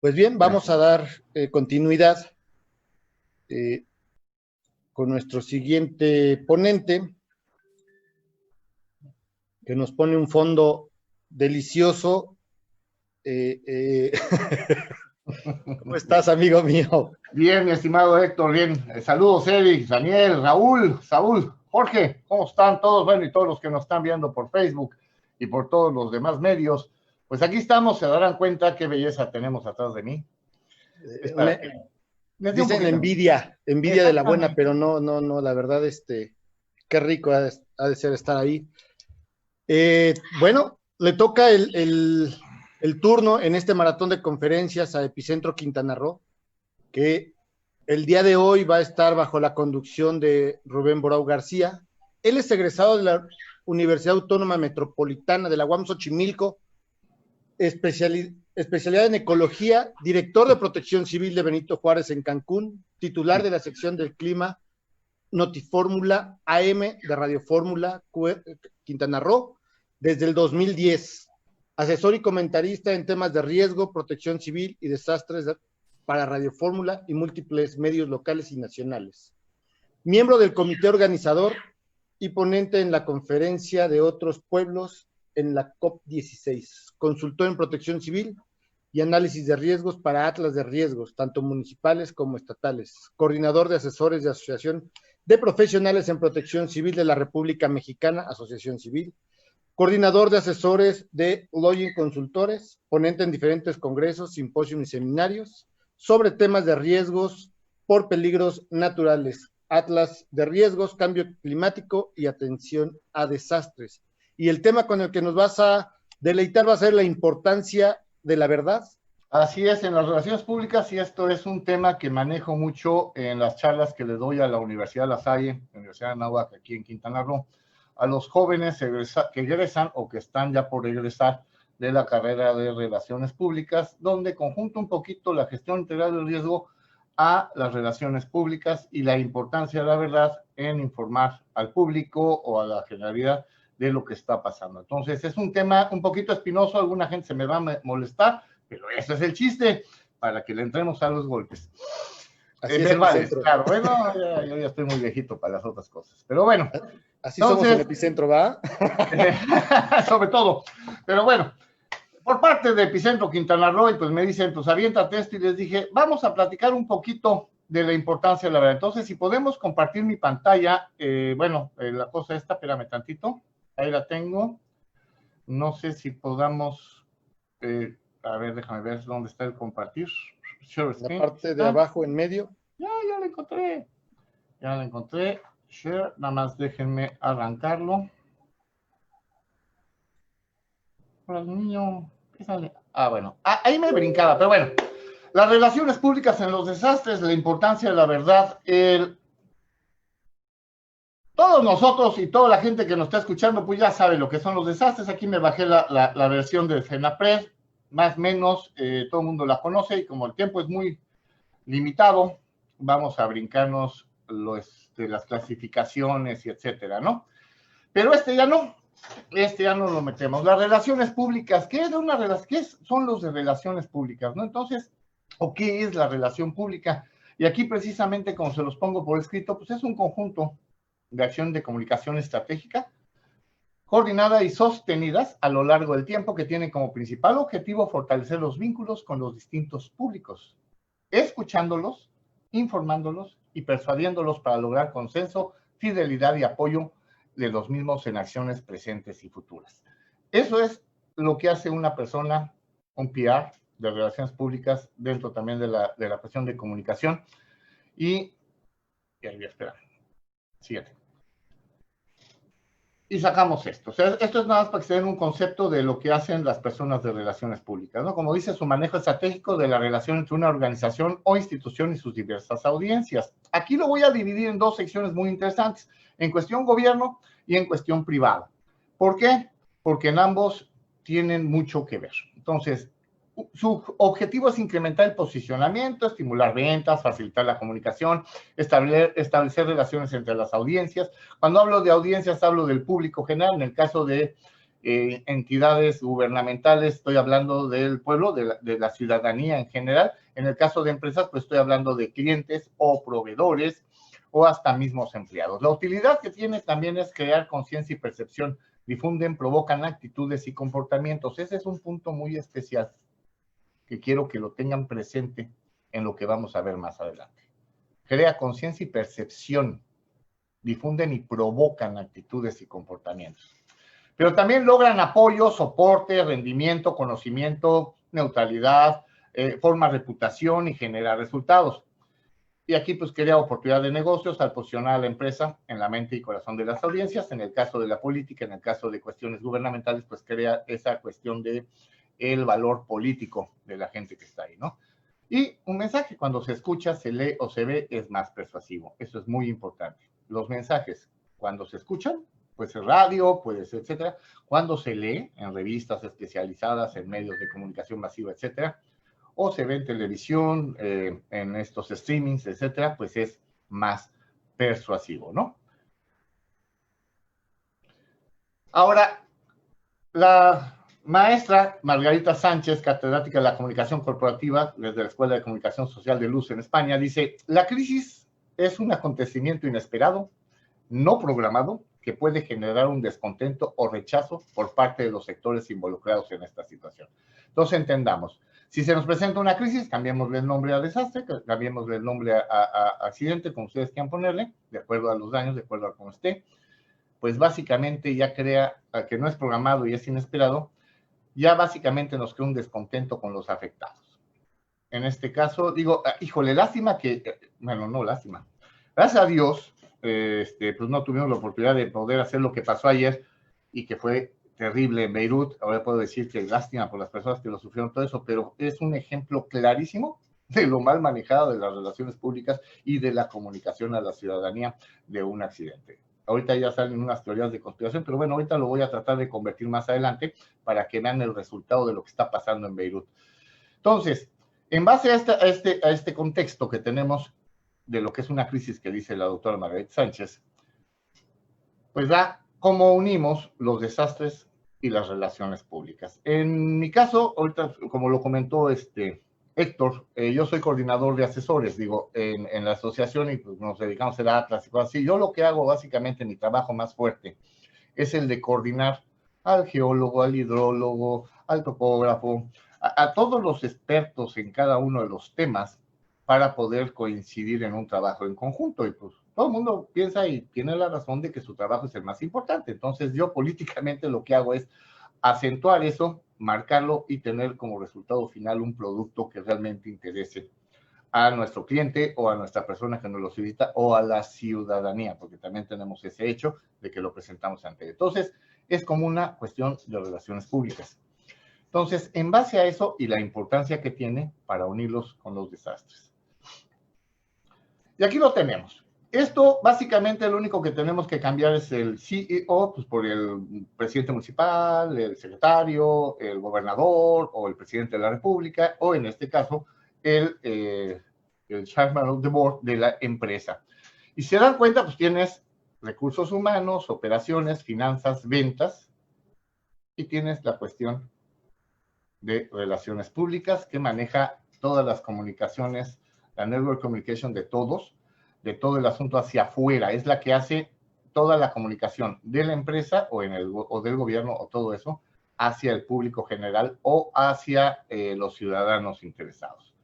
Pues bien, vamos Gracias. a dar continuidad eh, con nuestro siguiente ponente, que nos pone un fondo delicioso. Eh, eh, ¿Cómo estás, amigo mío? Bien, mi estimado Héctor, bien. Saludos, Eric, Daniel, Raúl, Saúl, Jorge, ¿cómo están todos? Bueno, y todos los que nos están viendo por Facebook y por todos los demás medios. Pues aquí estamos, se darán cuenta qué belleza tenemos atrás de mí. Es para Una, que les dé un dicen poquito de... envidia de la buena, Exactamente. pero no, la verdad, qué rico ha de ser estar ahí. Bueno, le toca el turno en este maratón de conferencias a Epicentro Quintana Roo, que el día de hoy va a estar bajo la conducción de Rubén Borau García. Él es egresado de la Universidad Autónoma Metropolitana de la UAM Xochimilco, especialidad en ecología, director de Protección Civil de Benito Juárez en Cancún, titular de la sección del clima Notifórmula AM de Radio Fórmula Quintana Roo desde el 2010, asesor y comentarista en temas de riesgo, protección civil y desastres para Radio Fórmula y múltiples medios locales y nacionales. Miembro del comité organizador y ponente en la conferencia de otros pueblos en la COP16. Consultor en protección civil y análisis de riesgos para atlas de riesgos, tanto municipales como estatales. Coordinador de asesores de Asociación de Profesionales en Protección Civil de la República Mexicana, Asociación Civil. Coordinador de asesores de Login Consultores, ponente en diferentes congresos, simposios y seminarios sobre temas de riesgos por peligros naturales, atlas de riesgos, cambio climático y atención a desastres. Y el tema con el que nos vas a deleitar va a ser la importancia de la verdad. Así es, en las relaciones públicas, y esto es un tema que manejo mucho en las charlas que le doy a la Universidad La Salle, la Universidad de Anáhuac, aquí en Quintana Roo, a los jóvenes que egresan o que están ya por egresar de la carrera de relaciones públicas, donde conjunto un poquito la gestión integral del riesgo a las relaciones públicas y la importancia de la verdad en informar al público o a la generalidad de lo que está pasando. Entonces, es un tema un poquito espinoso, alguna gente se me va a molestar, pero ese es el chiste, para que le entremos a los golpes. Así es, Verbales, Epicentro. claro. Bueno, yo ya estoy muy viejito para las otras cosas. Pero bueno, Así somos en entonces, Epicentro, ¿va? sobre todo. Pero bueno, por parte de Epicentro Quintana Roo, pues me dicen, pues aviéntate esto, y les dije, vamos a platicar un poquito de la importancia de la verdad. Entonces, si podemos compartir mi pantalla, la cosa esta, espérame tantito, ahí la tengo. No sé si podamos, a ver, déjame ver dónde está el compartir. Share La screen, parte de ¿está? abajo en medio. Ya la encontré. Ya la encontré. Share, nada más déjenme arrancarlo. Para el niño, ¿qué sale? Bueno, ahí me brincaba, pero bueno. Las relaciones públicas en los desastres, la importancia de la verdad, todos nosotros y toda la gente que nos está escuchando, pues ya sabe lo que son los desastres. Aquí me bajé la versión de FENAPRED, más o menos, todo el mundo la conoce, y como el tiempo es muy limitado, vamos a brincarnos las clasificaciones y etcétera, ¿no? Pero ya no lo metemos. Las relaciones públicas, ¿qué son los de relaciones públicas, no? Entonces, ¿o qué es la relación pública? Y aquí precisamente, como se los pongo por escrito, pues es un conjunto de acción de comunicación estratégica, coordinada y sostenidas a lo largo del tiempo, que tiene como principal objetivo fortalecer los vínculos con los distintos públicos, escuchándolos, informándolos y persuadiéndolos para lograr consenso, fidelidad y apoyo de los mismos en acciones presentes y futuras. Eso es lo que hace una persona, un PR de relaciones públicas, dentro también de la cuestión de comunicación. Y ahí voy a esperar. Siguiente. Y sacamos esto. O sea, esto es nada más para que se den un concepto de lo que hacen las personas de relaciones públicas, ¿no? Como dice, su manejo estratégico de la relación entre una organización o institución y sus diversas audiencias. Aquí lo voy a dividir en dos secciones muy interesantes, en cuestión gobierno y en cuestión privada. ¿Por qué? Porque en ambos tienen mucho que ver. Entonces, su objetivo es incrementar el posicionamiento, estimular ventas, facilitar la comunicación, establecer relaciones entre las audiencias. Cuando hablo de audiencias, hablo del público general. En el caso de entidades gubernamentales, estoy hablando del pueblo, de la ciudadanía en general. En el caso de empresas, pues estoy hablando de clientes o proveedores o hasta mismos empleados. La utilidad que tiene también es crear conciencia y percepción. Difunden, provocan actitudes y comportamientos. Ese es un punto muy especial que quiero que lo tengan presente en lo que vamos a ver más adelante. Crea conciencia y percepción. Difunden y provocan actitudes y comportamientos. Pero también logran apoyo, soporte, rendimiento, conocimiento, neutralidad, forma reputación y genera resultados. Y aquí pues crea oportunidad de negocios al posicionar a la empresa en la mente y corazón de las audiencias. En el caso de la política, en el caso de cuestiones gubernamentales, pues crea esa cuestión de el valor político de la gente que está ahí, ¿no? Y un mensaje cuando se escucha, se lee o se ve es más persuasivo. Eso es muy importante. Los mensajes cuando se escuchan, puede ser radio, puede ser, etcétera. Cuando se lee en revistas especializadas, en medios de comunicación masiva, etcétera, o se ve en televisión, en estos streamings, etcétera, pues es más persuasivo, ¿no? Ahora, la maestra Margarita Sánchez, catedrática de la comunicación corporativa desde la Escuela de Comunicación Social de Luz en España, dice, la crisis es un acontecimiento inesperado, no programado, que puede generar un descontento o rechazo por parte de los sectores involucrados en esta situación. Entonces entendamos, si se nos presenta una crisis, cambiémosle el nombre a desastre, cambiémosle el nombre a accidente, como ustedes quieran ponerle, de acuerdo a los daños, de acuerdo a cómo esté, pues básicamente ya crea, que no es programado y es inesperado, ya básicamente nos crea un descontento con los afectados. En este caso, digo, híjole, lástima que, bueno, no lástima, gracias a Dios, pues no tuvimos la oportunidad de poder hacer lo que pasó ayer y que fue terrible en Beirut. Ahora puedo decir que lástima por las personas que lo sufrieron todo eso, pero es un ejemplo clarísimo de lo mal manejado de las relaciones públicas y de la comunicación a la ciudadanía de un accidente. Ahorita ya salen unas teorías de conspiración, pero bueno, ahorita lo voy a tratar de convertir más adelante para que vean el resultado de lo que está pasando en Beirut. Entonces, en base a este contexto que tenemos de lo que es una crisis que dice la doctora Margarita Sánchez, pues da cómo unimos los desastres y las relaciones públicas. En mi caso, ahorita, como lo comentó Héctor, yo soy coordinador de asesores, digo, en la asociación y pues nos dedicamos a la Atlas y cosas así. Yo lo que hago básicamente, mi trabajo más fuerte, es el de coordinar al geólogo, al hidrólogo, al topógrafo, a todos los expertos en cada uno de los temas para poder coincidir en un trabajo en conjunto. Y pues todo el mundo piensa y tiene la razón de que su trabajo es el más importante. Entonces yo políticamente lo que hago es acentuar eso, marcarlo y tener como resultado final un producto que realmente interese a nuestro cliente o a nuestra persona que nos lo solicita o a la ciudadanía, porque también tenemos ese hecho de que lo presentamos ante él. Entonces, es como una cuestión de relaciones públicas. Entonces, en base a eso y la importancia que tiene para unirlos con los desastres. Y aquí lo tenemos. Esto, básicamente, lo único que tenemos que cambiar es el CEO, pues por el presidente municipal, el secretario, el gobernador o el presidente de la república, o en este caso, el chairman of the board de la empresa. Y si se dan cuenta, pues tienes recursos humanos, operaciones, finanzas, ventas, y tienes la cuestión de relaciones públicas que maneja todas las comunicaciones, la network communication de todos, de todo el asunto hacia afuera, es la que hace toda la comunicación de la empresa o del gobierno o todo eso hacia el público general o hacia los ciudadanos interesados.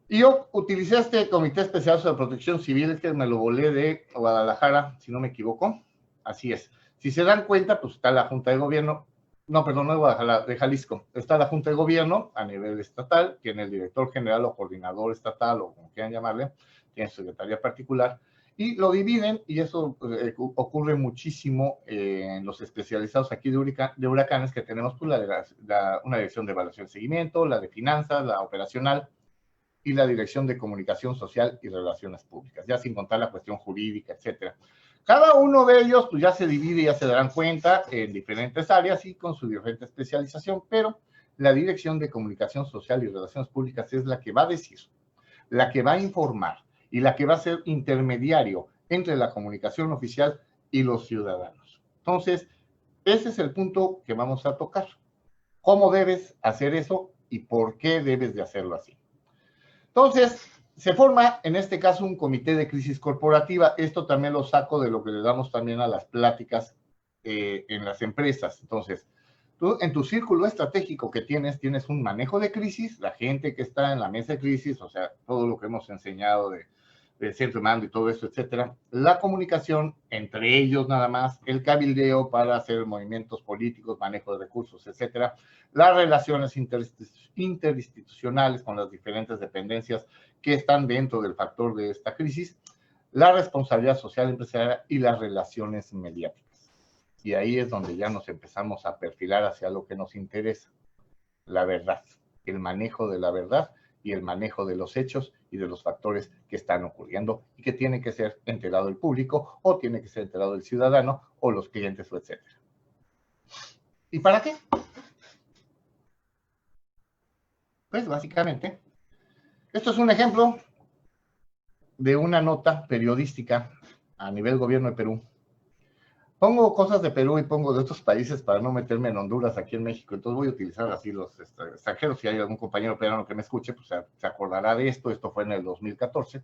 Y yo utilicé este Comité Especial sobre Protección Civil, que me lo volé de Guadalajara, si no me equivoco. Así es. Si se dan cuenta, pues está la Junta de Gobierno, no, perdón, no de Guadalajara, de Jalisco. Está la Junta de Gobierno a nivel estatal, tiene el director general o coordinador estatal, o como quieran llamarle, tiene su secretaría particular, y lo dividen, y eso ocurre muchísimo en los especializados aquí de huracanes, que tenemos pues, una dirección de evaluación y seguimiento, la de finanzas, la operacional, y la Dirección de Comunicación Social y Relaciones Públicas, ya sin contar la cuestión jurídica, etcétera. Cada uno de ellos pues ya se divide, ya se darán cuenta en diferentes áreas y con su diferente especialización, pero la Dirección de Comunicación Social y Relaciones Públicas es la que va a decir, la que va a informar y la que va a ser intermediario entre la comunicación oficial y los ciudadanos. Entonces, Ese es el punto que vamos a tocar. ¿Cómo debes hacer eso y por qué debes de hacerlo así? Entonces, se forma en este caso un comité de crisis corporativa. Esto también lo saco de lo que le damos también a las pláticas en las empresas. Entonces, tú en tu círculo estratégico que tienes un manejo de crisis, la gente que está en la mesa de crisis, o sea, todo lo que hemos enseñado de centro de mando y todo eso, etcétera, la comunicación entre ellos nada más, el cabildeo para hacer movimientos políticos, manejo de recursos, etcétera, las relaciones interinstitucionales con las diferentes dependencias que están dentro del factor de esta crisis, la responsabilidad social empresarial y las relaciones mediáticas. Y ahí es donde ya nos empezamos a perfilar hacia lo que nos interesa, la verdad, el manejo de la verdad y el manejo de los hechos y de los factores que están ocurriendo y que tiene que ser enterado el público o tiene que ser enterado el ciudadano o los clientes o etcétera. ¿Y para qué? Pues básicamente, esto es un ejemplo de una nota periodística a nivel gobierno de Perú. Pongo cosas de Perú y pongo de otros países para no meterme en Honduras aquí en México, entonces voy a utilizar así los extranjeros. Si hay algún compañero peruano que me escuche, pues se acordará de esto. Esto fue en el 2014.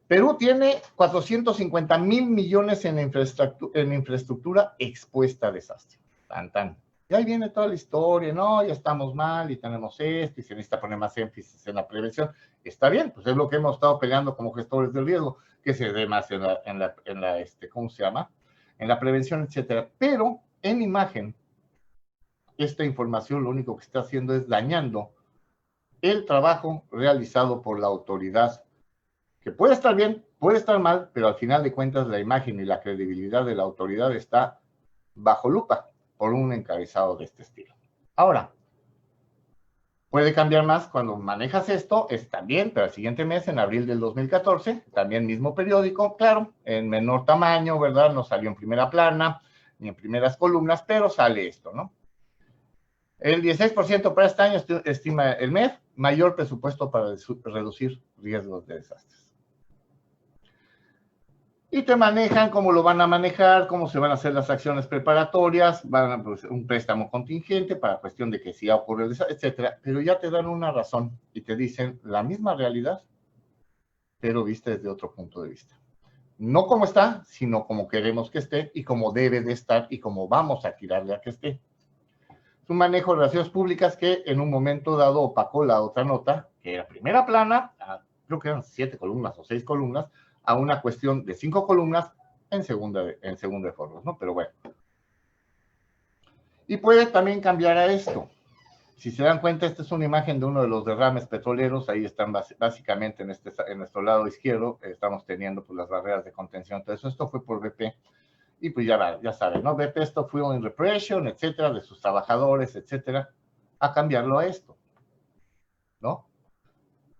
Perú tiene 450,000 millones en infraestructura expuesta a desastre. Tan, tan. Y ahí viene toda la historia, no, ya estamos mal y tenemos esto y se necesita poner más énfasis en la prevención. Está bien, pues es lo que hemos estado peleando como gestores del riesgo, que se dé más ¿cómo se llama? En la prevención, etcétera. Pero en imagen, esta información lo único que está haciendo es dañando el trabajo realizado por la autoridad, que puede estar bien, puede estar mal, pero al final de cuentas la imagen y la credibilidad de la autoridad está bajo lupa por un encabezado de este estilo. Ahora, puede cambiar más cuando manejas esto, está bien, pero el siguiente mes, en abril del 2014, también mismo periódico, claro, en menor tamaño, ¿verdad? No salió en primera plana, ni en primeras columnas, pero sale esto, ¿no? El 16% para este año estima el MEF, mayor presupuesto para reducir riesgos de desastres. Y te manejan cómo lo van a manejar, cómo se van a hacer las acciones preparatorias, van a pues, un préstamo contingente para cuestión de que si ya ocurre el desastre, etcétera, pero ya te dan una razón y te dicen la misma realidad, pero vista desde otro punto de vista. No como está, sino como queremos que esté y como debe de estar y como vamos a tirarle a que esté. Es un manejo de relaciones públicas que en un momento dado opacó la otra nota, que era primera plana, creo que eran 7 columnas o 6 columnas, a una cuestión de 5 columnas en segunda de formas, ¿no? Pero bueno. Y puede también cambiar a esto. Si se dan cuenta, esta es una imagen de uno de los derrames petroleros. Ahí están básicamente en nuestro lado izquierdo, estamos teniendo pues, las barreras de contención. Entonces, esto fue por BP. Y pues ya saben, ¿no? BP esto fue en repression, etcétera, de sus trabajadores, etcétera, a cambiarlo a esto, ¿no?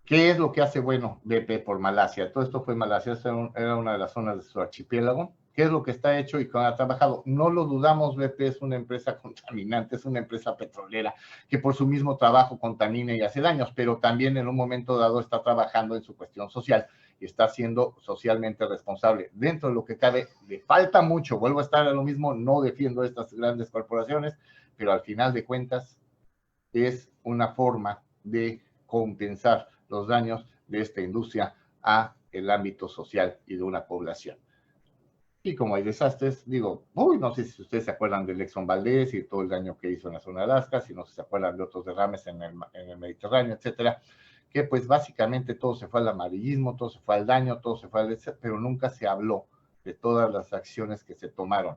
¿Qué es lo que hace bueno BP por Malasia? Todo esto fue Malasia, era una de las zonas de su archipiélago. ¿Qué es lo que está hecho y cómo ha trabajado? No lo dudamos, BP es una empresa contaminante, es una empresa petrolera que por su mismo trabajo contamina y hace daños, pero también en un momento dado está trabajando en su cuestión social y está siendo socialmente responsable. Dentro de lo que cabe, le falta mucho, vuelvo a estar a lo mismo, no defiendo estas grandes corporaciones, pero al final de cuentas es una forma de compensar los daños de esta industria a el ámbito social y de una población. Y como hay desastres, digo, no sé si ustedes se acuerdan del Exxon Valdez y todo el daño que hizo en la zona de Alaska, si no se acuerdan de otros derrames en el Mediterráneo, etcétera, que pues básicamente todo se fue al amarillismo, todo se fue al daño, todo se fue al desastre, pero nunca se habló de todas las acciones que se tomaron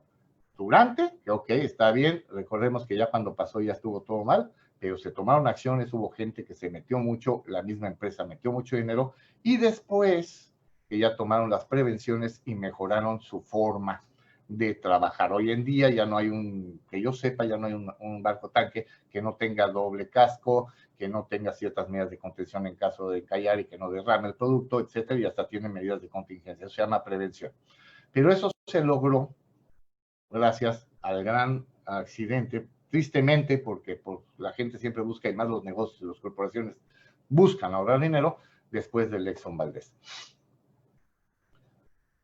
durante, que ok, está bien, recordemos que ya cuando pasó ya estuvo todo mal, pero se tomaron acciones, hubo gente que se metió mucho, la misma empresa metió mucho dinero, y después que ya tomaron las prevenciones y mejoraron su forma de trabajar. Hoy en día ya no hay que yo sepa, ya no hay un barco tanque que no tenga doble casco, que no tenga ciertas medidas de contención en caso de callar y que no derrame el producto, etcétera, y hasta tiene medidas de contingencia, eso se llama prevención. Pero eso se logró gracias al gran accidente, tristemente, porque la gente siempre busca, y más los negocios y las corporaciones buscan ahorrar dinero, después del Exxon Valdez.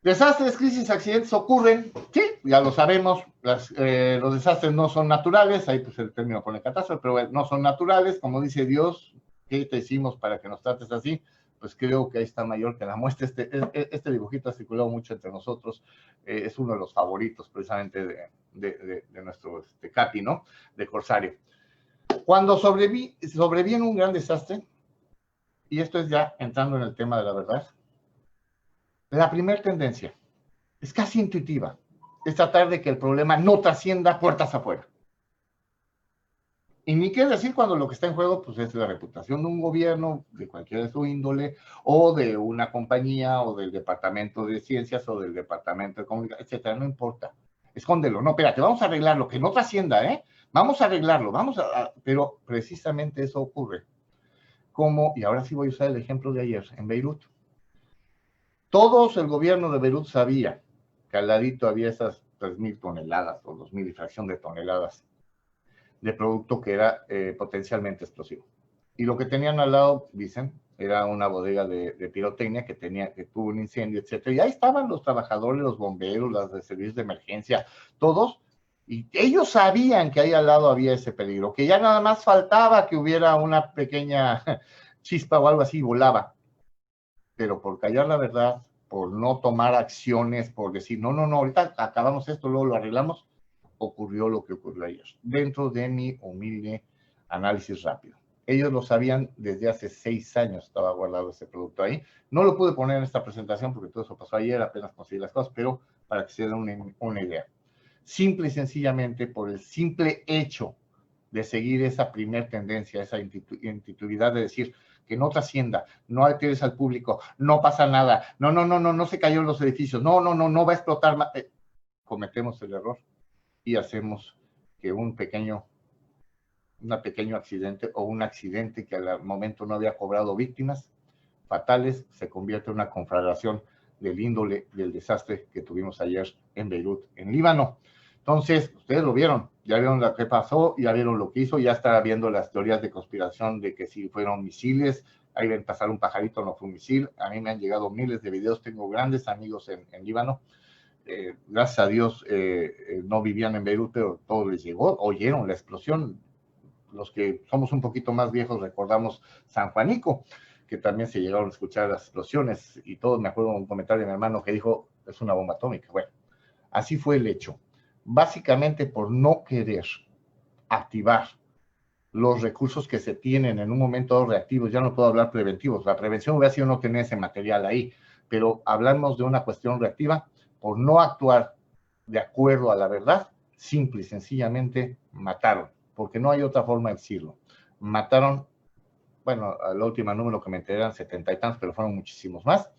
Desastres, crisis, accidentes ocurren, sí, ya lo sabemos, los desastres no son naturales, ahí pues el término pone catástrofe, pero bueno, no son naturales, como dice Dios, ¿qué te hicimos para que nos trates así? Pues creo que ahí está mayor que la muestra, este dibujito ha circulado mucho entre nosotros, es uno de los favoritos precisamente de nuestro Capi, ¿no? De Corsario. Cuando sobreviene un gran desastre, y esto es ya entrando en el tema de la verdad, la primera tendencia es casi intuitiva, es tratar de que el problema no trascienda puertas afuera. Y ni qué decir cuando lo que está en juego pues, es la reputación de un gobierno, de cualquier de su índole, o de una compañía, o del departamento de ciencias, o del departamento de comunicación, etcétera, no importa. Escóndelo, no, espérate, vamos a arreglarlo, que no trascienda, ¿eh? Vamos a arreglarlo, pero precisamente eso ocurre. Como, y ahora sí voy a usar el ejemplo de ayer, en Beirut. Todos el gobierno de Beirut sabía que al ladito había esas 3.000 toneladas o 2.000 y fracción de toneladas de producto que era potencialmente explosivo. Y lo que tenían al lado, dicen, era una bodega de pirotecnia que tuvo un incendio, etcétera. Y ahí estaban los trabajadores, los bomberos, las de servicios de emergencia, todos. Y ellos sabían que ahí al lado había ese peligro, que ya nada más faltaba que hubiera una pequeña chispa o algo así y volaba. Pero por callar la verdad, por no tomar acciones, por decir, no, ahorita acabamos esto, luego lo arreglamos, ocurrió lo que ocurrió ayer, dentro de mi humilde análisis rápido. Ellos lo sabían desde hace 6 años, estaba guardado ese producto ahí. No lo pude poner en esta presentación porque todo eso pasó ayer, apenas conseguí las cosas, pero para que se den una idea. Simple y sencillamente por el simple hecho de seguir esa primer tendencia, esa intuitividad de decir que no trascienda, no alteres al público, no pasa nada, no se cayó en los edificios, no va a explotar más. Cometemos el error y hacemos que un pequeño accidente o un accidente que al momento no había cobrado víctimas fatales se convierte en una conflagración del índole del desastre que tuvimos ayer en Beirut, en Líbano. Entonces, ustedes lo vieron, ya vieron lo que pasó, ya vieron lo que hizo, ya está viendo las teorías de conspiración de que si fueron misiles, ahí ven pasar un pajarito, no fue un misil. A mí me han llegado miles de videos, tengo grandes amigos en Líbano. Gracias a Dios no vivían en Beirut, pero todo les llegó, oyeron la explosión. Los que somos un poquito más viejos recordamos San Juanico, que también se llegaron a escuchar las explosiones y todos, me acuerdo de un comentario de mi hermano que dijo, es una bomba atómica. Bueno, así fue el hecho. Básicamente por no querer activar los recursos que se tienen en un momento reactivos, ya no puedo hablar preventivos, la prevención hubiera sido no tener ese material ahí, pero hablamos de una cuestión reactiva, por no actuar de acuerdo a la verdad, simple y sencillamente mataron, porque no hay otra forma de decirlo. Mataron, bueno, el último número que me enteré eran 70 y tantos, pero fueron muchísimos más.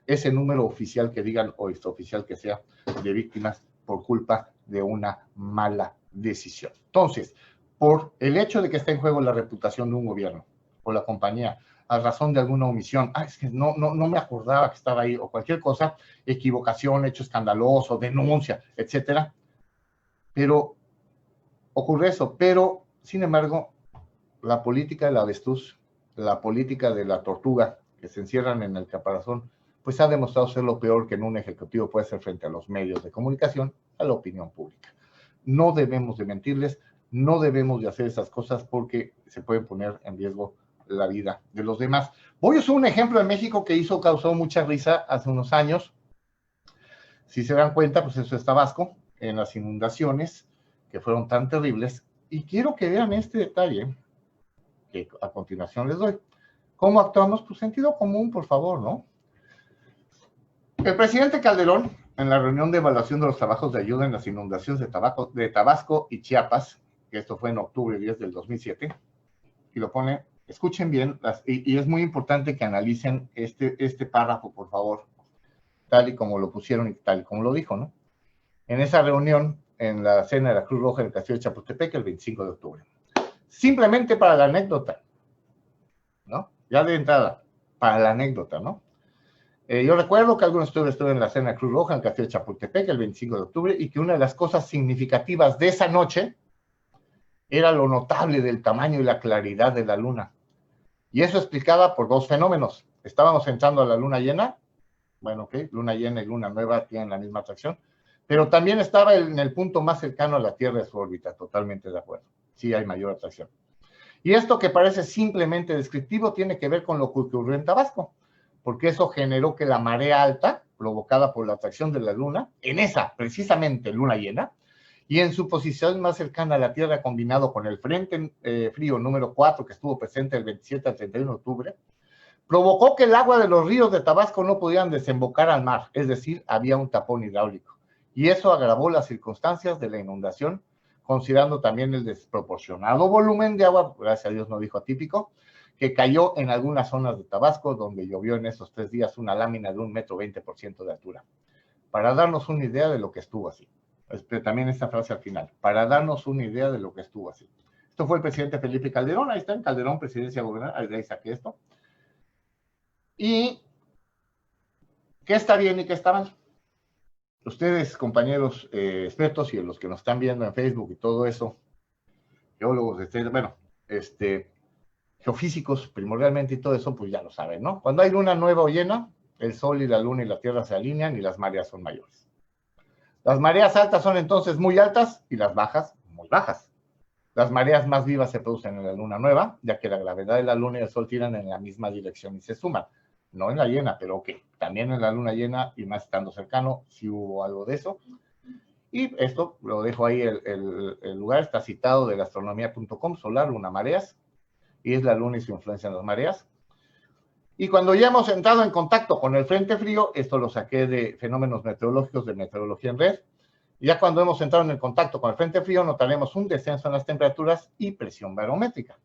Ese número oficial que digan, o extraoficial que sea, de víctimas por culpa de una mala decisión. Entonces, por el hecho de que esté en juego la reputación de un gobierno o la compañía, a razón de alguna omisión, es que no me acordaba que estaba ahí, o cualquier cosa, equivocación, hecho escandaloso, denuncia, etcétera. Pero ocurre eso, pero sin embargo, la política del avestruz, la política de la tortuga que se encierran en el caparazón, pues ha demostrado ser lo peor que en un ejecutivo puede hacer frente a los medios de comunicación, a la opinión pública. No debemos de mentirles, no debemos de hacer esas cosas porque se puede poner en riesgo la vida de los demás. Voy a usar un ejemplo de México que causó mucha risa hace unos años. Si se dan cuenta, pues eso es Tabasco, en las inundaciones que fueron tan terribles. Y quiero que vean este detalle que a continuación les doy. ¿Cómo actuamos? Pues sentido común, por favor, ¿no? El presidente Calderón, en la reunión de evaluación de los trabajos de ayuda en las inundaciones de Tabasco y Chiapas, que esto fue en octubre 10 del 2007, y lo pone, escuchen bien, y es muy importante que analicen este párrafo, por favor, tal y como lo pusieron y tal y como lo dijo, ¿no? En esa reunión, en la cena de la Cruz Roja del Castillo de Chapultepec, el 25 de octubre. Simplemente para la anécdota, ¿no? Ya de entrada, para la anécdota, ¿no? Yo recuerdo que algunos estuve en la cena de Cruz Roja en el Castillo de Chapultepec el 25 de octubre y que una de las cosas significativas de esa noche era lo notable del tamaño y la claridad de la luna. Y eso explicaba por dos fenómenos. Estábamos entrando a la luna llena Bueno, ok, luna llena y luna nueva tienen la misma atracción, pero también estaba en el punto más cercano a la Tierra de su órbita, totalmente de acuerdo. Sí hay mayor atracción. Y esto que parece simplemente descriptivo tiene que ver con lo que ocurrió en Tabasco, porque eso generó que la marea alta, provocada por la atracción de la luna, en esa precisamente luna llena, y en su posición más cercana a la Tierra, combinado con el frente frío número 4, que estuvo presente el 27 al 31 de octubre, provocó que el agua de los ríos de Tabasco no pudieran desembocar al mar, es decir, había un tapón hidráulico. Y eso agravó las circunstancias de la inundación, considerando también el desproporcionado volumen de agua, gracias a Dios no dijo atípico, que cayó en algunas zonas de Tabasco, donde llovió en esos 3 días una lámina de 1,20 m de altura. Para darnos una idea de lo que estuvo así. También esta frase al final, para darnos una idea de lo que estuvo así. Esto fue el presidente Felipe Calderón, ahí está en Calderón, presidencia gobernador, ahí saqué esto. ¿Y qué está bien y qué está mal? Ustedes, compañeros expertos y los que nos están viendo en Facebook y todo eso, geólogos, bueno, geofísicos primordialmente y todo eso, pues ya lo saben, ¿no? Cuando hay luna nueva o llena, el sol y la luna y la tierra se alinean y las mareas son mayores. Las mareas altas son entonces muy altas y las bajas muy bajas. Las mareas más vivas se producen en la luna nueva, ya que la gravedad de la luna y el sol tiran en la misma dirección y se suman. No en la llena, pero ok, también en la luna llena y más estando cercano, sí hubo algo de eso. Y esto lo dejo ahí, el lugar está citado de astronomía.com, solar, luna, mareas, y es la luna y su influencia en las mareas. Y cuando ya hemos entrado en contacto con el frente frío, esto lo saqué de fenómenos meteorológicos de Meteorología en Red, ya cuando hemos entrado en el contacto con el frente frío, notaremos un descenso en las temperaturas y presión barométrica.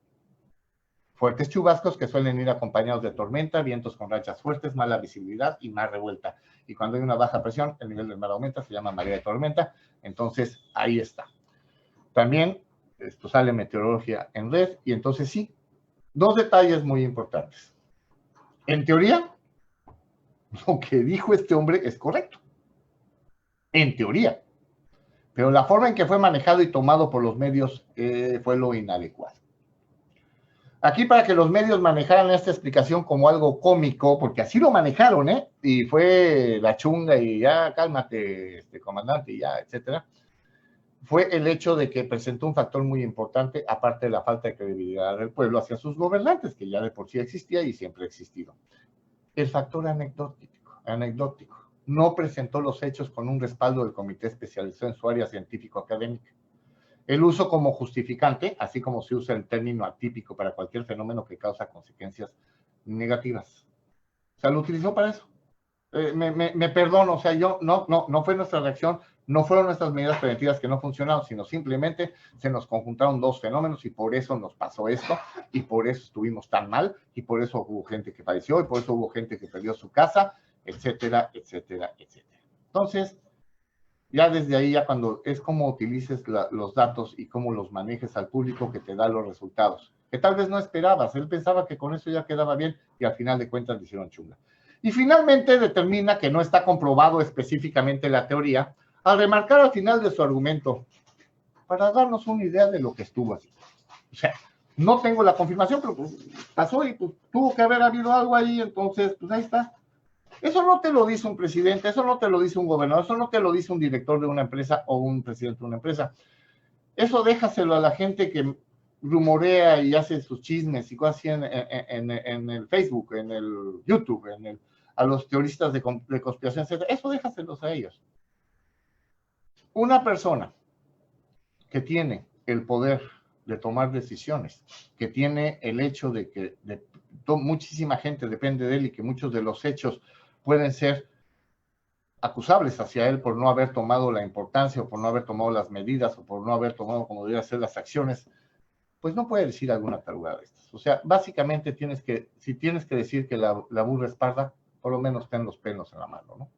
Fuertes chubascos que suelen ir acompañados de tormenta, vientos con rachas fuertes, mala visibilidad y mar revuelta. Y cuando hay una baja presión, el nivel del mar aumenta, se llama marea de tormenta. Entonces, ahí está. También, esto sale Meteorología en Red, y entonces sí, dos detalles muy importantes. En teoría, lo que dijo este hombre es correcto. En teoría. Pero la forma en que fue manejado y tomado por los medios fue lo inadecuado. Aquí, para que los medios manejaran esta explicación como algo cómico, porque así lo manejaron, y fue la chunga y ya, cálmate, comandante, y ya, etcétera, fue el hecho de que presentó un factor muy importante, aparte de la falta de credibilidad del pueblo hacia sus gobernantes, que ya de por sí existía y siempre ha existido. El factor anecdótico. No presentó los hechos con un respaldo del comité especializado en su área científico-académica. El uso como justificante, así como se usa el término atípico para cualquier fenómeno que causa consecuencias negativas. O sea, lo utilizó para eso. Me perdono, o sea, no fue nuestra reacción, no fueron nuestras medidas preventivas que no funcionaron, sino simplemente se nos conjuntaron dos fenómenos y por eso nos pasó esto, y por eso estuvimos tan mal, y por eso hubo gente que falleció, y por eso hubo gente que perdió su casa, etcétera, etcétera, etcétera. Entonces, ya desde ahí, ya cuando es cómo utilices los datos y cómo los manejes al público que te da los resultados, que tal vez no esperabas. Él pensaba que con eso ya quedaba bien y al final de cuentas le hicieron chunga. Y finalmente determina que no está comprobado específicamente la teoría, al remarcar al final de su argumento, para darnos una idea de lo que estuvo así. O sea, no tengo la confirmación, pero pues pasó y pues tuvo que haber habido algo ahí, entonces pues ahí está. Eso no te lo dice un presidente, eso no te lo dice un gobernador, eso no te lo dice un director de una empresa o un presidente de una empresa. Eso déjaselo a la gente que rumorea y hace sus chismes y cosas así en el Facebook, en el YouTube, a los teoristas de conspiración, etc. Eso déjaselos a ellos. Una persona que tiene el poder de tomar decisiones, que tiene el hecho de que muchísima gente depende de él y que muchos de los hechos pueden ser acusables hacia él por no haber tomado la importancia o por no haber tomado las medidas o por no haber tomado como debería ser las acciones, pues no puede decir alguna tarugada de estas. O sea, básicamente si tienes que decir que la burra es parda, por lo menos ten los pelos en la mano, ¿no?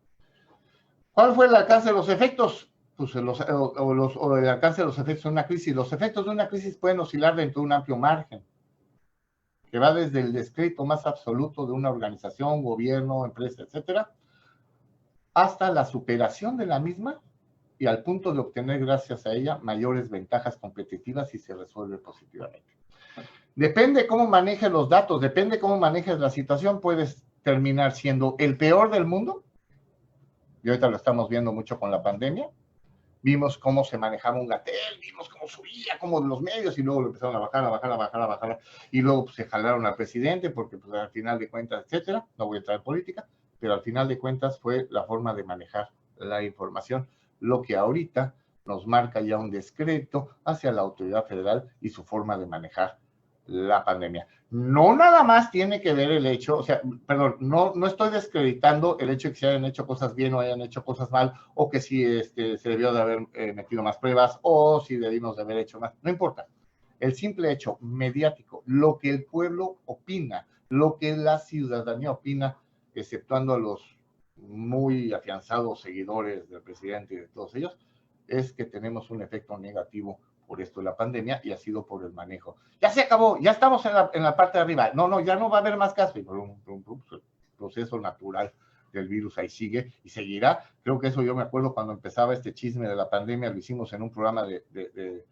¿Cuál fue el alcance de los efectos? Pues el alcance de los efectos de una crisis. Los efectos de una crisis pueden oscilar dentro de un amplio margen, que va desde el descrédito más absoluto de una organización, gobierno, empresa, etcétera, hasta la superación de la misma y al punto de obtener gracias a ella mayores ventajas competitivas si se resuelve positivamente. Depende cómo manejes los datos, depende cómo manejes la situación, puedes terminar siendo el peor del mundo y ahorita lo estamos viendo mucho con la pandemia. Vimos cómo se manejaba un Gatell, vimos cómo subía, cómo los medios, y luego lo empezaron a bajar, y luego pues, se jalaron al presidente, porque pues, al final de cuentas, etcétera, no voy a entrar en política, pero al final de cuentas fue la forma de manejar la información, lo que ahorita nos marca ya un decreto hacia la autoridad federal y su forma de manejar la pandemia. No nada más tiene que ver el hecho, o sea, perdón, no estoy desacreditando el hecho de que se hayan hecho cosas bien o hayan hecho cosas mal, o que si se debió de haber metido más pruebas, o si debimos de haber hecho más, no importa. El simple hecho mediático, lo que el pueblo opina, lo que la ciudadanía opina, exceptuando a los muy afianzados seguidores del presidente y de todos ellos, es que tenemos un efecto negativo por esto de la pandemia, y ha sido por el manejo. Ya se acabó, ya estamos en la parte de arriba. No, ya no va a haber más casos. El proceso natural del virus ahí sigue y seguirá. Creo que eso yo me acuerdo cuando empezaba este chisme de la pandemia, lo hicimos en un programa de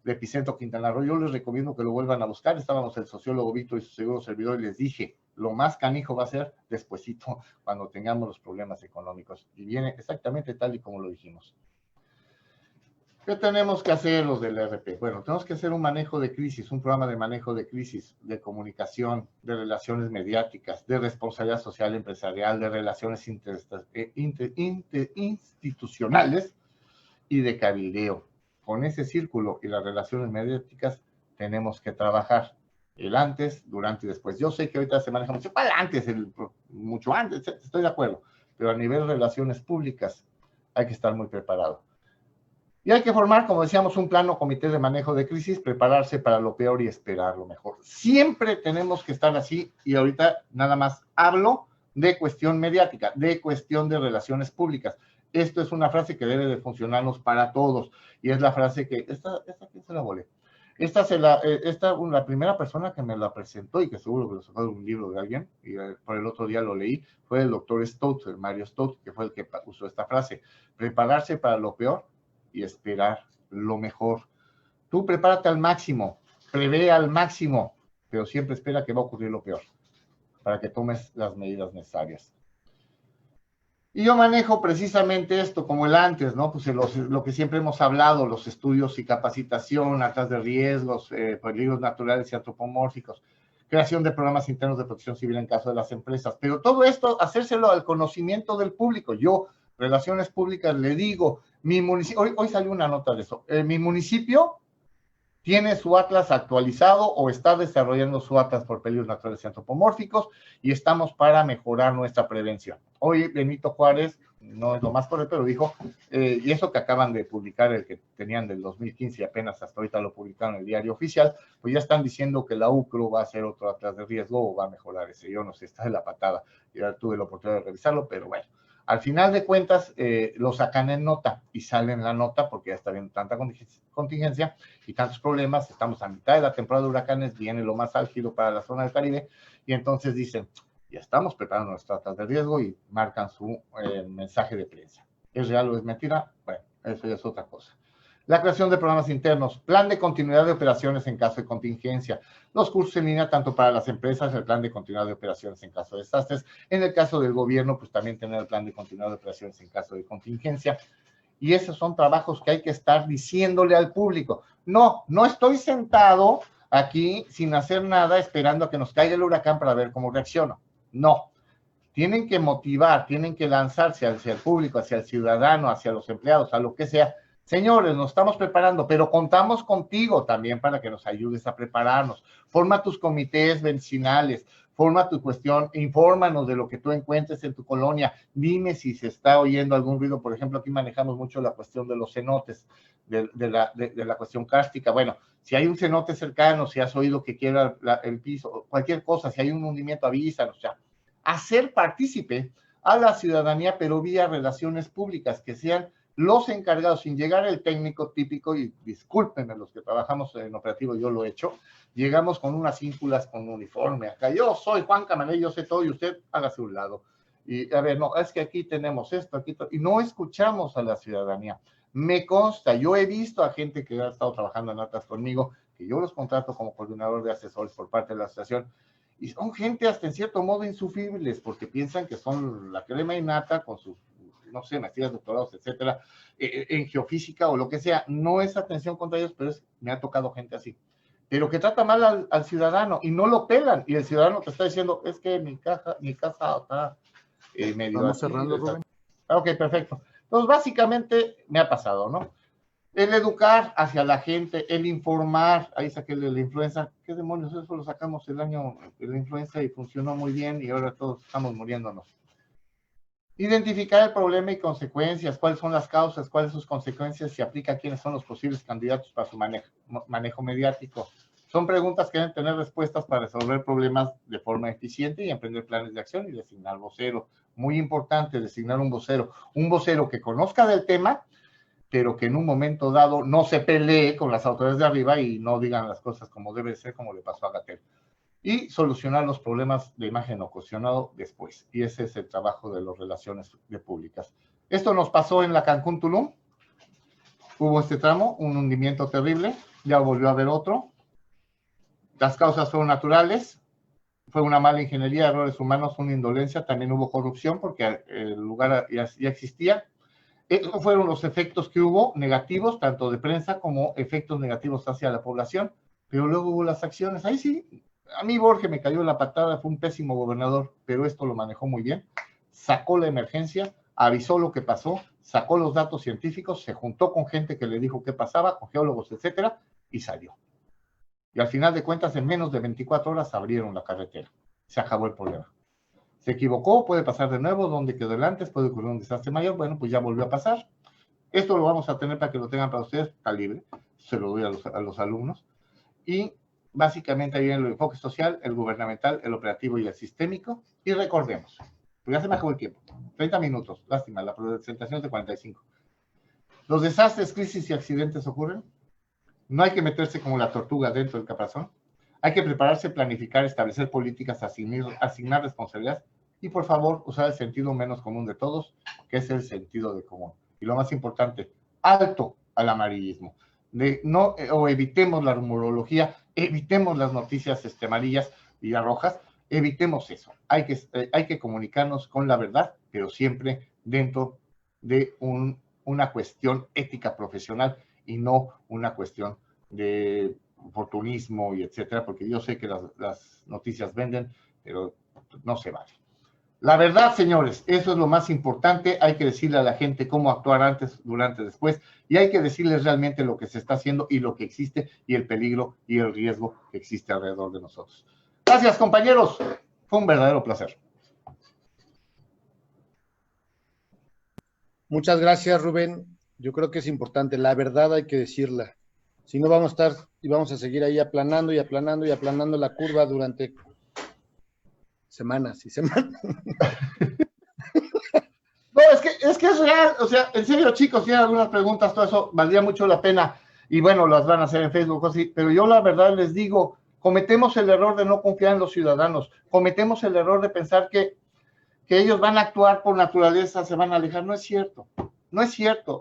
Epicentro Quintana Roo. Yo les recomiendo que lo vuelvan a buscar. Estábamos el sociólogo Víctor y su seguro servidor, y les dije, lo más canijo va a ser despuesito, cuando tengamos los problemas económicos. Y viene exactamente tal y como lo dijimos. ¿Qué tenemos que hacer los del RP? Bueno, tenemos que hacer un manejo de crisis, un programa de manejo de crisis, de comunicación, de relaciones mediáticas, de responsabilidad social empresarial, de relaciones institucionales y de cabildeo. Con ese círculo y las relaciones mediáticas tenemos que trabajar el antes, durante y después. Yo sé que ahorita se maneja mucho para antes, mucho antes, estoy de acuerdo, pero a nivel de relaciones públicas hay que estar muy preparado. Y hay que formar, como decíamos, un plano comité de manejo de crisis, prepararse para lo peor y esperar lo mejor. Siempre tenemos que estar así, y ahorita nada más hablo de cuestión mediática, de cuestión de relaciones públicas. Esto es una frase que debe de funcionarnos para todos, y es la frase que, esta ¿quién se la volé? La primera persona que me la presentó, y que seguro que lo sacó de un libro de alguien, y por el otro día lo leí, fue el doctor Stout, el Mario Stout, que fue el que usó esta frase: prepararse para lo peor y esperar lo mejor. Tú prepárate al máximo, prevé al máximo, pero siempre espera que va a ocurrir lo peor, para que tomes las medidas necesarias. Y yo manejo precisamente esto como el antes, ¿no? Pues lo que siempre hemos hablado, los estudios y capacitación, actas de riesgos, peligros naturales y antropomórficos, creación de programas internos de protección civil en caso de las empresas, pero todo esto, hacérselo al conocimiento del público. Yo, relaciones públicas, le digo, mi municipio, hoy salió una nota de eso, mi municipio tiene su atlas actualizado o está desarrollando su atlas por peligros naturales y antropomórficos, y estamos para mejorar nuestra prevención. Hoy Benito Juárez, no es lo más correcto, pero dijo, y eso que acaban de publicar, el que tenían del 2015 y apenas hasta ahorita lo publicaron en el Diario Oficial, pues ya están diciendo que la UCRO va a hacer otro atlas de riesgo o va a mejorar ese. Yo no sé, está de la patada, ya tuve la oportunidad de revisarlo, pero bueno. Al final de cuentas, lo sacan en nota y sale en la nota porque ya está viendo tanta contingencia y tantos problemas. Estamos a mitad de la temporada de huracanes, viene lo más álgido para la zona del Caribe, y entonces dicen, ya estamos preparando nuestras atlas de riesgo, y marcan su mensaje de prensa. ¿Es real o es mentira? Bueno, eso ya es otra cosa. La creación de programas internos, plan de continuidad de operaciones en caso de contingencia, los cursos en línea tanto para las empresas, el plan de continuidad de operaciones en caso de desastres, en el caso del gobierno, pues también tener el plan de continuidad de operaciones en caso de contingencia. Y esos son trabajos que hay que estar diciéndole al público. No estoy sentado aquí sin hacer nada esperando a que nos caiga el huracán para ver cómo reacciono. No. Tienen que motivar, tienen que lanzarse hacia el público, hacia el ciudadano, hacia los empleados, a lo que sea. Señores, nos estamos preparando, pero contamos contigo también para que nos ayudes a prepararnos. Forma tus comités vecinales, forma tu cuestión, infórmanos de lo que tú encuentres en tu colonia. Dime si se está oyendo algún ruido. Por ejemplo, aquí manejamos mucho la cuestión de los cenotes, de la cuestión cárstica. Bueno, si hay un cenote cercano, si has oído que quiebra el piso, cualquier cosa, si hay un hundimiento, avísanos. O sea, hacer partícipe a la ciudadanía, pero vía relaciones públicas, que sean los encargados, sin llegar el técnico típico, y discúlpenme los que trabajamos en operativo, yo lo he hecho, llegamos con unas ínfulas con uniforme, acá yo soy Juan Camaney, yo sé todo, y usted hágase un lado, y a ver, no, es que aquí tenemos esto, aquí, y no escuchamos a la ciudadanía. Me consta, yo he visto a gente que ha estado trabajando en atlas conmigo, que yo los contrato como coordinador de asesores por parte de la asociación, y son gente hasta en cierto modo insufribles, porque piensan que son la crema innata con sus no sé, maestrías, doctorados, etcétera, en geofísica o lo que sea. No es atención contra ellos, pero me ha tocado gente así. Pero que trata mal al ciudadano y no lo pelan. Y el ciudadano te está diciendo, es que mi casa está medio Vamos así. cerrando, Rubén. Ok, perfecto. Entonces, básicamente me ha pasado, ¿no? El educar hacia la gente, el informar, ahí saqué el de la influenza. ¿Qué demonios? Eso lo sacamos el año de la influenza y funcionó muy bien y ahora todos estamos muriéndonos. Identificar el problema y consecuencias, cuáles son las causas, cuáles son sus consecuencias, se aplica a quiénes son los posibles candidatos para su manejo mediático. Son preguntas que deben tener respuestas para resolver problemas de forma eficiente y emprender planes de acción y designar vocero. Muy importante, designar un vocero que conozca del tema, pero que en un momento dado no se pelee con las autoridades de arriba y no digan las cosas como debe ser, como le pasó a Gatell. Y solucionar los problemas de imagen ocasionado después. Y ese es el trabajo de las relaciones públicas. Esto nos pasó en la Cancún Tulum. Hubo este tramo, un hundimiento terrible, ya volvió a haber otro. Las causas fueron naturales, fue una mala ingeniería, errores humanos, una indolencia, también hubo corrupción porque el lugar ya existía. Esos fueron los efectos que hubo negativos, tanto de prensa como efectos negativos hacia la población, pero luego hubo las acciones. Ahí sí, a mí Borges me cayó la patada, fue un pésimo gobernador, pero esto lo manejó muy bien. Sacó la emergencia, avisó lo que pasó, sacó los datos científicos, se juntó con gente que le dijo qué pasaba, con geólogos, etcétera, y salió. Y al final de cuentas, en menos de 24 horas abrieron la carretera. Se acabó el problema. Se equivocó, puede pasar de nuevo, donde quedó el antes, puede ocurrir un desastre mayor, bueno, pues ya volvió a pasar. Esto lo vamos a tener para que lo tengan para ustedes, está libre, se lo doy a los alumnos. Y básicamente ahí viene el enfoque social, el gubernamental, el operativo y el sistémico. Y recordemos, pues ya se me acabó el tiempo, 30 minutos, lástima, la presentación es de 45. Los desastres, crisis y accidentes ocurren. No hay que meterse como la tortuga dentro del caparazón. Hay que prepararse, planificar, establecer políticas, asignar responsabilidades y, por favor, usar el sentido menos común de todos, que es el sentido de común. Y lo más importante, alto al amarillismo. Evitemos la rumorología, evitemos las noticias amarillas y rojas, evitemos eso. Hay que comunicarnos con la verdad, pero siempre dentro de una cuestión ética profesional y no una cuestión de oportunismo y etcétera, porque yo sé que las noticias venden, pero no se vale. La verdad, señores, eso es lo más importante. Hay que decirle a la gente cómo actuar antes, durante, después, y hay que decirles realmente lo que se está haciendo y lo que existe y el peligro y el riesgo que existe alrededor de nosotros. Gracias, compañeros. Fue un verdadero placer. Muchas gracias, Rubén. Yo creo que es importante. La verdad hay que decirla. Si no, vamos a estar y vamos a seguir ahí aplanando y aplanando y aplanando la curva durante semanas y semanas. No, es que es real. O sea, en serio, chicos, tienen algunas preguntas, todo eso valdría mucho la pena. Y bueno, las van a hacer en Facebook, así. Pero yo la verdad les digo, cometemos el error de no confiar en los ciudadanos. Cometemos el error de pensar que ellos van a actuar por naturaleza, se van a alejar. No es cierto. No es cierto.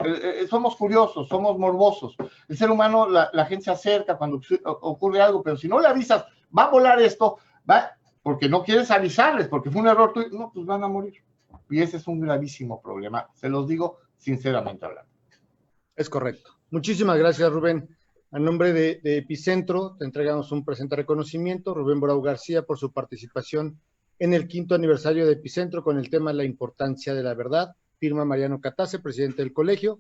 Somos curiosos, somos morbosos. El ser humano, la gente se acerca cuando ocurre algo, pero si no le avisas, va a volar esto, va, porque no quieres avisarles, porque fue un error tuyo, no, pues van a morir. Y ese es un gravísimo problema. Se los digo sinceramente hablando. Es correcto. Muchísimas gracias, Rubén. A nombre de Epicentro, te entregamos un presente reconocimiento, Rubén Borau García, por su participación en el 5º aniversario de Epicentro con el tema La importancia de la verdad. Firma Mariano Catace, presidente del colegio,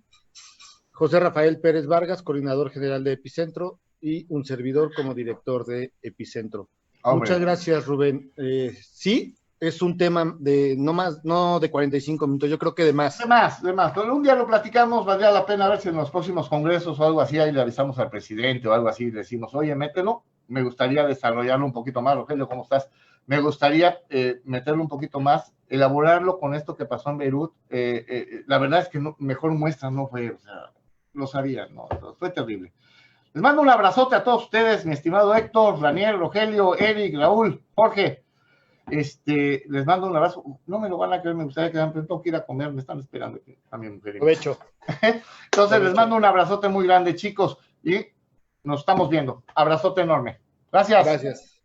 José Rafael Pérez Vargas, coordinador general de Epicentro, y un servidor como director de Epicentro. Hombre. Muchas gracias, Rubén. Sí, es un tema de no de 45 minutos, yo creo que de más. De más. Pero un día lo platicamos, valdría la pena ver si en los próximos congresos o algo así, ahí le avisamos al presidente o algo así, y decimos, oye, mételo, me gustaría desarrollarlo un poquito más. Rogelio, ¿cómo estás? Me gustaría meterlo un poquito más, elaborarlo con esto que pasó en Beirut. La verdad es que mejor muestra no fue, o sea, lo sabían, no, fue terrible. Les mando un abrazote a todos ustedes, mi estimado Héctor, Raniel, Rogelio, Eric, Raúl, Jorge. Les mando un abrazo. No me lo van a creer, me gustaría que pero tengo que ir a comer, me están esperando a mi mujer. Aprovecho. Entonces, les mando un abrazote muy grande, chicos, y nos estamos viendo. Abrazote enorme. Gracias. Gracias.